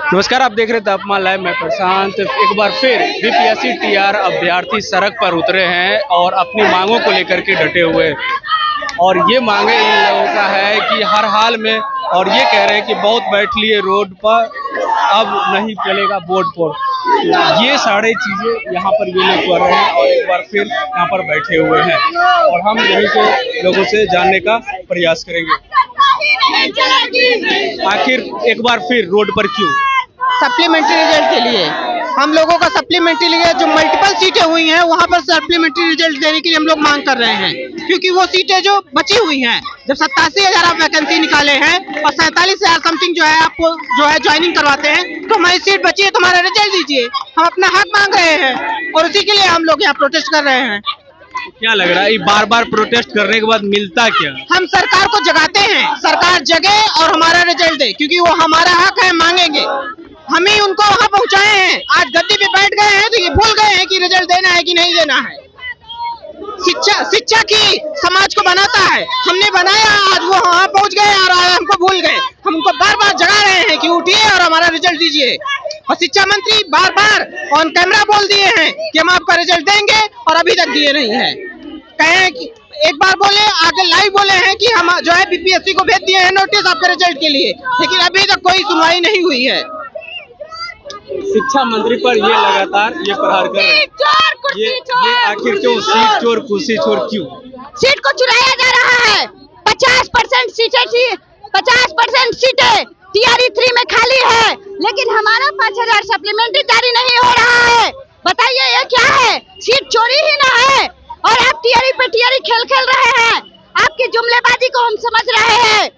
नमस्कार, आप देख रहे थे तापमान लाइव। मैं प्रशांत। एक बार फिर बीपीएससी टीआर अभ्यर्थी सड़क पर उतरे हैं और अपनी मांगों को लेकर के डटे हुए। और ये मांगे इन लोगों का है कि हर हाल में, और ये कह रहे हैं कि बहुत बैठ लिए रोड पर, अब नहीं चलेगा बोर्ड पर। ये सारे चीजें यहाँ पर ये लोग कर रहे हैं और एक बार फिर यहाँ पर बैठे हुए हैं और हम यहीं के लोगों से जानने का प्रयास करेंगे आखिर एक बार फिर रोड पर क्यों। सप्लीमेंट्री रिजल्ट के लिए हम लोगों का सप्लीमेंट्री लिए जो मल्टीपल सीटें हुई हैं वहां पर सप्लीमेंट्री रिजल्ट देने के लिए हम लोग मांग कर रहे हैं, क्योंकि वो सीटें जो बची हुई हैं, जब 87,000 आप वैकेंसी निकाले हैं और 47,000 समथिंग जो है आपको जो है ज्वाइनिंग करवाते हैं, तो हमारी सीट बची है, तुम्हारा रिजल्ट दीजिए। हम अपना हक मांग रहे हैं और उसी के लिए हम लोग यहाँ प्रोटेस्ट कर रहे हैं। क्या लग रहा है ये बार बार प्रोटेस्ट करने के बाद मिलता क्या? हम सरकार को जगाते हैं, सरकार जगे और हमारा रिजल्ट दे, क्योंकि वो हमारा हक है, मांगेंगे। हम ही उनको वहां पहुंचाए हैं, आज गद्दी पे बैठ गए हैं तो ये भूल गए हैं कि रिजल्ट देना है कि नहीं देना है। शिक्षा की समाज को बनाता है, हमने बनाया, आज वो वहां पहुंच गए और आज हमको भूल गए। हम उनको बार बार जगा रहे हैं कि उठिए और हमारा रिजल्ट दीजिए। और शिक्षा मंत्री बार बार ऑन कैमरा बोल दिए हैं कि हम आपका रिजल्ट देंगे और अभी तक दिए नहीं है। कहें कि एक बार बोले, आगे लाइव बोले हैं कि हम जो है बीपीएससी को भेज दिए हैं नोटिस आपके रिजल्ट के लिए, लेकिन अभी तक कोई सुनवाई नहीं हुई है। शिक्षा मंत्री पर ये लगातार ये प्रहार कर रहे हैं। ये आखिर क्यों सीट चोर कुर्सी चोर क्यों? सीट को चुराया जा रहा है। 50% सीटें थी, 50% सीटें टीआरई 3 में खाली है, लेकिन हमारा 5,000 सप्लीमेंट्री जारी नहीं हो रहा है। बताइए ये क्या है? सीट चोरी ही ना है और आप टीआरई पे टीआरई खेल रहे हैं। आपकी जुमलेबाजी को हम समझ रहे हैं।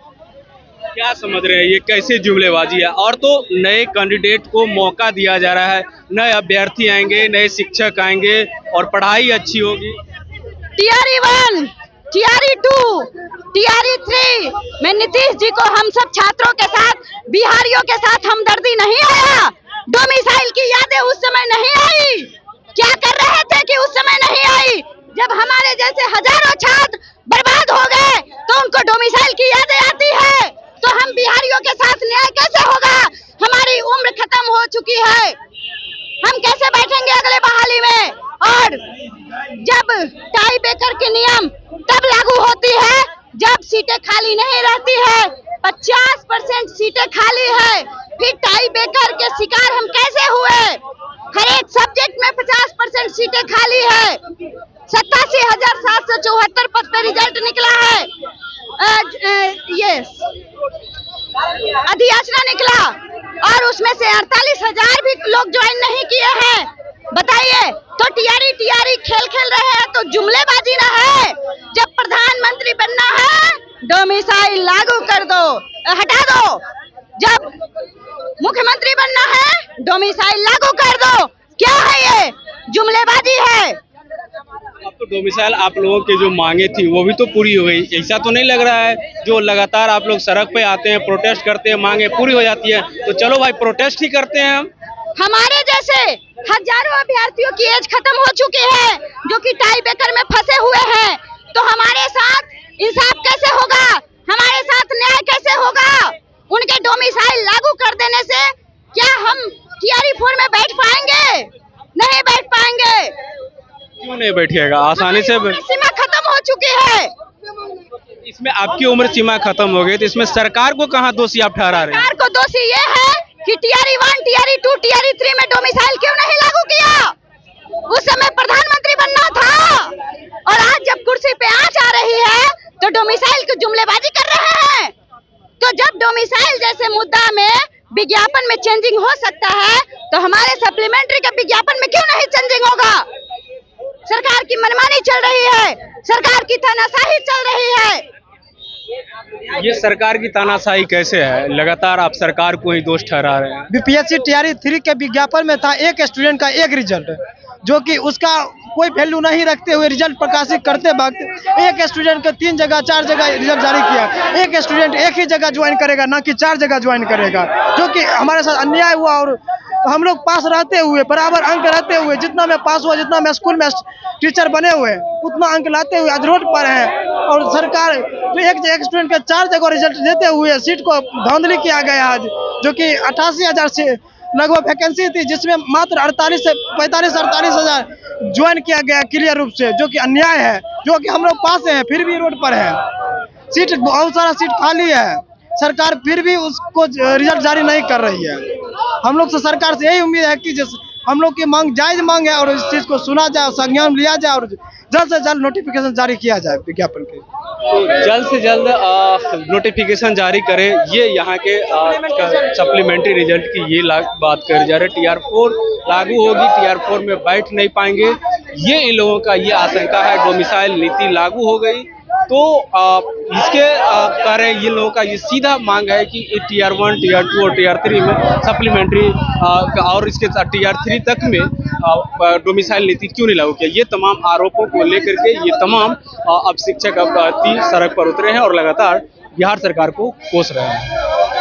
क्या समझ रहे हैं? ये कैसे जुमलेबाजी है? और तो नए कैंडिडेट को मौका दिया जा रहा है, नए अभ्यर्थी आएंगे, नए शिक्षक आएंगे और पढ़ाई अच्छी होगी। टीआरई 1, टीआरई 2, टीआरई 3 में नीतीश जी को हम सब छात्रों के साथ, बिहारियों के साथ हमदर्दी नहीं आया। डोमिसाइल की यादें उस समय नहीं आई। क्या कर रहे थे कि उस समय नहीं आई? जब हमारे जैसे हजारों छात्र बर्बाद हो गए तो उनको डोमिसाइल की यादें आती है। तो हम बिहारियों के साथ न्याय कैसे होगा? हमारी उम्र खत्म हो चुकी है, हम कैसे बैठेंगे अगले बहाली में? और जब टाई ब्रेकर के नियम तब लागू होती है जब सीटें खाली नहीं रहती है। 50% सीटें खाली है, फिर टाई ब्रेकर के शिकार हम कैसे हुए? हर एक सब्जेक्ट में 50% सीटें खाली है। 87,774 पद पे रिजल्ट निकला है। ये अधियाचना निकला और उसमें से 48,000 भी लोग ज्वाइन नहीं किए हैं। बताइए, तो टीआरई खेल रहे हैं तो जुमलेबाजी ना है? जब प्रधानमंत्री बनना है डोमिसाइल लागू कर दो, हटा दो। जब मुख्यमंत्री बनना है डोमिसाइल लागू कर दो। क्या है ये? जुमलेबाजी है। अब तो डोमिसाइल आप लोगों की जो मांगे थी वो भी तो पूरी हो गई। ऐसा तो नहीं लग रहा है जो लगातार आप लोग सड़क पे आते हैं, प्रोटेस्ट करते हैं, मांगे पूरी हो जाती है, तो चलो भाई प्रोटेस्ट ही करते हैं हम। हमारे जैसे हजारों अभ्यर्थियों की एज खत्म हो चुकी है जो कि टाई ब्रेकर में फंसे हुए हैं, तो हमारे साथ इंसाफ कैसे होगा? हमारे साथ न्याय कैसे होगा? उनके डोमिसाइल लागू कर देने से क्या हम टीआरई 4 में बैठ पाएंगे? नहीं बैठ पाएंगे। क्यों नहीं बैठिएगा? आसानी से सीमा खत्म हो चुकी है। इसमें आपकी उम्र सीमा खत्म हो गई तो इसमें सरकार को कहाँ दोषी आप ठहरा रहे हैं? सरकार को दोषी ये है कि टीआरई 1, टीआरई 2, टीआरई 3 में डोमिसाइल क्यों नहीं लागू किया? उस समय प्रधानमंत्री बनना था और आज जब कुर्सी पे आंच आ रही है तो डोमिसाइल की जुमलेबाजी कर रहे हैं। तो जब डोमिसाइल जैसे मुद्दा में विज्ञापन में चेंजिंग हो सकता है तो हमारे सप्लीमेंट्री के विज्ञापन में क्यों नहीं चेंजिंग होगा? सरकार की मनमानी चल रही है, सरकार की तानाशाही चल रही है। ये सरकार की तानाशाही कैसे है? लगातार आप सरकार को ही दोष ठहरा रहे हैं। बीपीएससी टीआरई 3 के विज्ञापन में था एक स्टूडेंट का एक रिजल्ट, जो कि उसका कोई वैल्यू नहीं रखते हुए रिजल्ट प्रकाशित करते वक्त एक स्टूडेंट को 3 जगह 4 जगह रिजल्ट जारी किया। एक स्टूडेंट एक ही जगह ज्वाइन करेगा, ना कि 4 जगह ज्वाइन करेगा, जो कि हमारे साथ अन्याय हुआ। और हम लोग पास रहते हुए, बराबर अंक रहते हुए, जितना मैं पास हुआ, जितना मैं स्कूल में टीचर बने हुए, उतना अंक लाते हुए आज रोड पर हैं। और सरकार जो एक स्टूडेंट के 4 जगह रिजल्ट देते हुए सीट को धांधली किया गया आज। जो कि 88,000 से लगभग वैकेंसी थी, जिसमें मात्र 48 से 48,000 ज्वाइन किया गया क्लियर रूप से, जो कि अन्याय है। जो कि हम लोग पास हैं फिर भी रोड पर है, सीट बहुत सारा सीट खाली है, सरकार फिर भी उसको रिजल्ट जारी नहीं कर रही है। हम लोग से सरकार से यही उम्मीद है कि जिस हम लोग की मांग जायज मांग है और इस चीज को सुना जाए, संज्ञान लिया जाए और जल्द से जल्द नोटिफिकेशन जारी किया जाए विज्ञापन के। तो जल्द से जल्द नोटिफिकेशन जारी करें, ये यहाँ के सप्लीमेंट्री रिजल्ट की ये बात कर जा रहे। TR4 लागू होगी, TR4 में बैठ नहीं पाएंगे, ये इन लोगों का ये आशंका है। डोमिसाइल नीति लागू हो गई तो इसके कारण ये लोगों का ये सीधा मांग है कि TR1, TR2 और TR3 में सप्लीमेंट्री और इसके साथ TR3 तक में डोमिसाइल नीति क्यों नहीं लागू किया। ये तमाम आरोपों को लेकर के ये तमाम अब शिक्षक अभ्यर्थी सड़क पर उतरे हैं और लगातार बिहार सरकार को कोस रहे हैं।